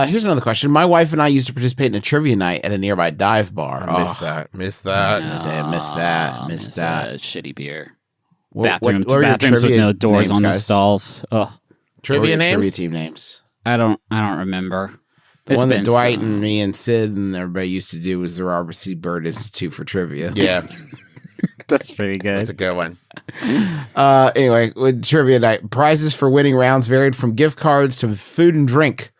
Here's another question. My wife and I used to participate in a trivia night at a nearby dive bar. Missed that. Missed that. Shitty beer. What Bathrooms were your with trivia no doors names, on the guys? stalls. Oh, Trivia names? Trivia team names. I don't remember. The It's one that been Dwight so- and me and Sid and everybody used to do was the Robert C. Byrd Institute for Trivia. Yeah, That's pretty good. that's a good one. Anyway, with trivia night, prizes for winning rounds varied from gift cards to food and drink.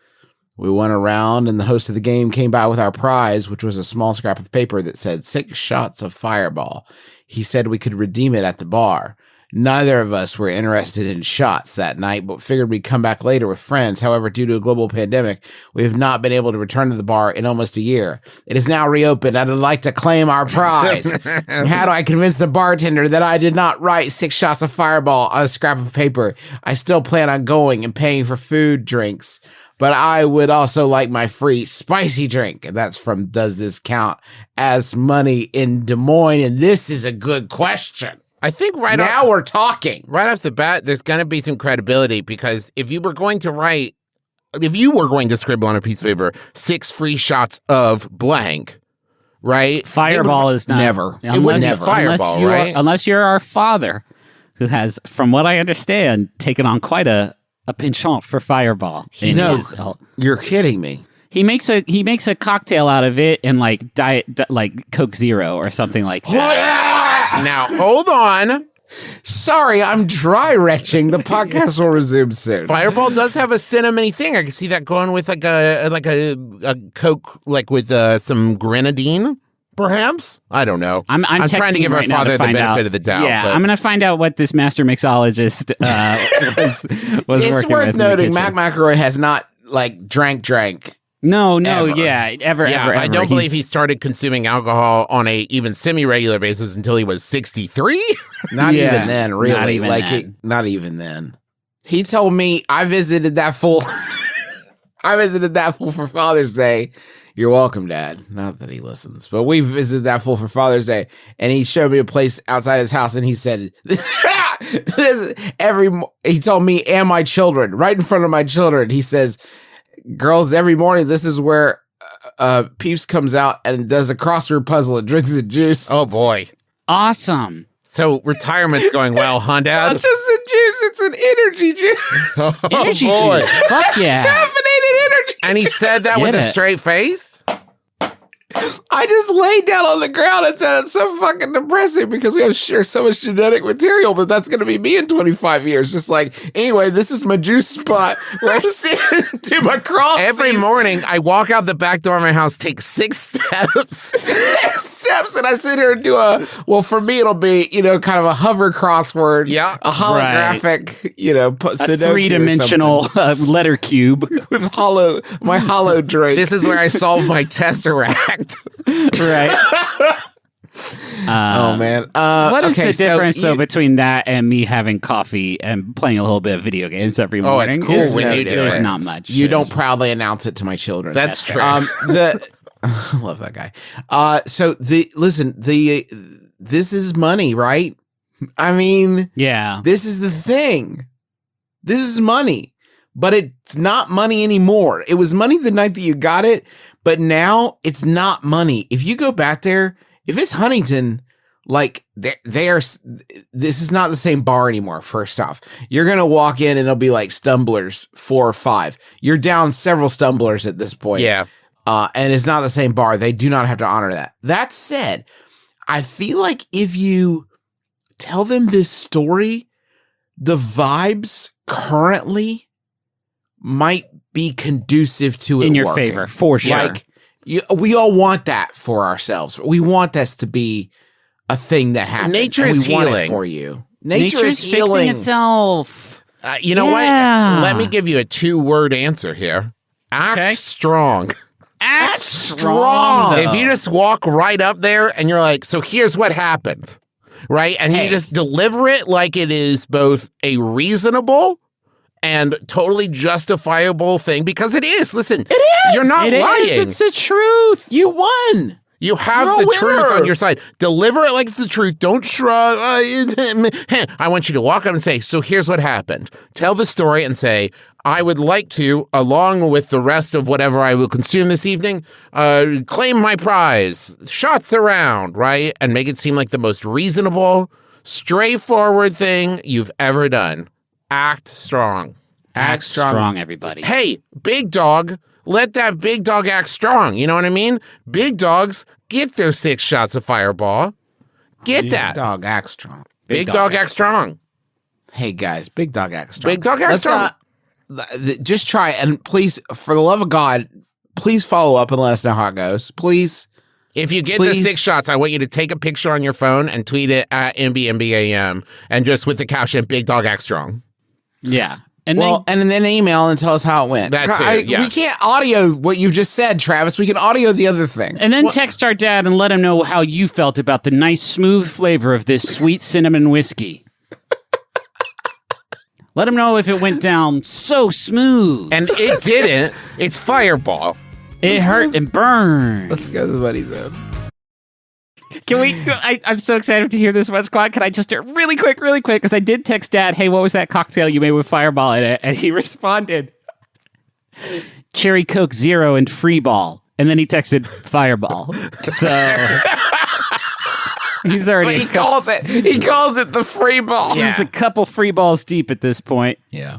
We went around, and the host of the game came by with our prize, which was a small scrap of paper that said 6 shots of Fireball. He said we could redeem it at the bar. Neither of us were interested in shots that night, but figured we'd come back later with friends. However, due to a global pandemic, we have not been able to return to the bar in almost a year. It is now reopened. I'd like to claim our prize. How do I convince the bartender that I did not write 6 shots of Fireball on a scrap of paper? I still plan on going and paying for food, drinks, but I would also like my free spicy drink. And that's from Does This Count as Money in Des Moines? And this is a good question. I think We're talking. right off the bat, there's going to be some credibility because if you were going to scribble on a piece of paper 6 free shots of blank, right? Fireball is not never. It wouldn't be Fireball, right? Unless you're our father, who has, from what I understand, taken on quite a penchant for Fireball. You're kidding me. He makes a cocktail out of it and like like Coke Zero or something like that. Now, hold on. Sorry, I'm dry retching. The podcast will resume soon. Fireball does have a cinnamony thing. I can see that going with like a Coke, like with some grenadine, perhaps. I don't know. I'm trying to give our right now father the find benefit out. of the doubt. Yeah, but I'm going to find out what this master mixologist was It's working with worth in the noting, kitchen. Mac McElroy has not drank. No, Ever. yeah, ever. I don't believe he started consuming alcohol on a even semi-regular basis until he was 63. Not Yeah, even then, really. not even then. Not even then. He told me I visited that fool. I visited that fool for Father's Day. You're welcome, Dad. Not that he listens, but we visited that fool for Father's Day, and he showed me a place outside his house, and he said, he told me and my children, right in front of my children, he says, girls, every morning, this is where Peeps comes out and does a crossword puzzle and drinks a juice. Oh, boy. Awesome. So retirement's going well, huh, Dad? Not just a juice, it's an energy juice. Energy boy. juice. Fuck yeah. Caffeinated energy. And he said that Get with a it. straight face? I just laid down on the ground and said it's so fucking depressing because we have share so much genetic material, but that's going to be me in 25 years. Just like, anyway, this is my juice spot where I sit and do my cross. Every morning, I walk out the back door of my house, take 6 steps, and I sit here and do for me, it'll be, kind of a hover crossword. Yeah. A holographic, A Sudoku 3-dimensional letter cube. with my hollow drink. This is where I solve my Tesseract. Right. Oh, man. What is okay, the difference, so though, between that and me having coffee and playing a little bit of video games every Oh, it's morning? cool It's when no you do difference. it. Not much. You don't proudly announce it to my children. That's true. I love that guy. This is money, right? I mean, Yeah. this is the thing. This is money, but it's not money anymore. It was money the night that you got it, but now it's not money. If you go back there, if it's Huntington, like this is not the same bar anymore. First off, you're going to walk in and it'll be like Stumblers 4 or 5. You're down several Stumblers at this point. Yeah. And it's not the same bar. They do not have to honor that. That said, I feel like if you tell them this story, the vibes currently might be conducive to it In your working. favor, for sure. Like, we all want that for ourselves. We want this to be a thing that happens. Nature and is we want it healing. for you. Nature is Nature's healing. fixing itself. You know Yeah. what? Let me give you a 2-word answer here. Act Okay. strong. Act strong, though. If you just walk right up there and you're like, so here's what happened, right? And you just deliver it like it is both a reasonable and totally justifiable thing, because it is. Listen, it is. You're not lying. It's the truth. You won. You have You're a the truth winner. on your side. Deliver it like it's the truth. Don't shrug. I want you to walk up and say, so here's what happened. Tell the story and say, I would like to, along with the rest of whatever I will consume this evening, claim my prize. Shots around, right? And make it seem like the most reasonable, straightforward thing you've ever done. Act strong. Act strong, everybody. Hey, big dog, let that big dog act strong. You know what I mean? Big dogs get their 6 shots of Fireball. Get that. Big dog act strong. Big dog act strong. Hey guys, big dog act strong. Big dog act strong. Just try it, and please, for the love of God, please follow up and let us know how it goes. Please. If you get the 6 shots, I want you to take a picture on your phone and tweet it at MBMBAM and just with the caption, Big Dog Act Strong. Yeah. And then email and tell us how it went. That too, yeah. We can't audio what you just said, Travis. We can audio the other thing. And then text our dad and let him know how you felt about the nice, smooth flavor of this sweet cinnamon whiskey. Let him know if it went down so smooth. And it didn't. It's Fireball. It hurt and burned. Let's go to the buddy zone. Can we? I'm so excited to hear this one, Squad. Can I just do it really quick? Because I did text Dad, hey, what was that cocktail you made with Fireball in it? And he responded, Cherry Coke Zero and Free Ball. And then he texted Fireball. So he's already. He calls it the free ball. He's a couple free balls deep at this point. Yeah.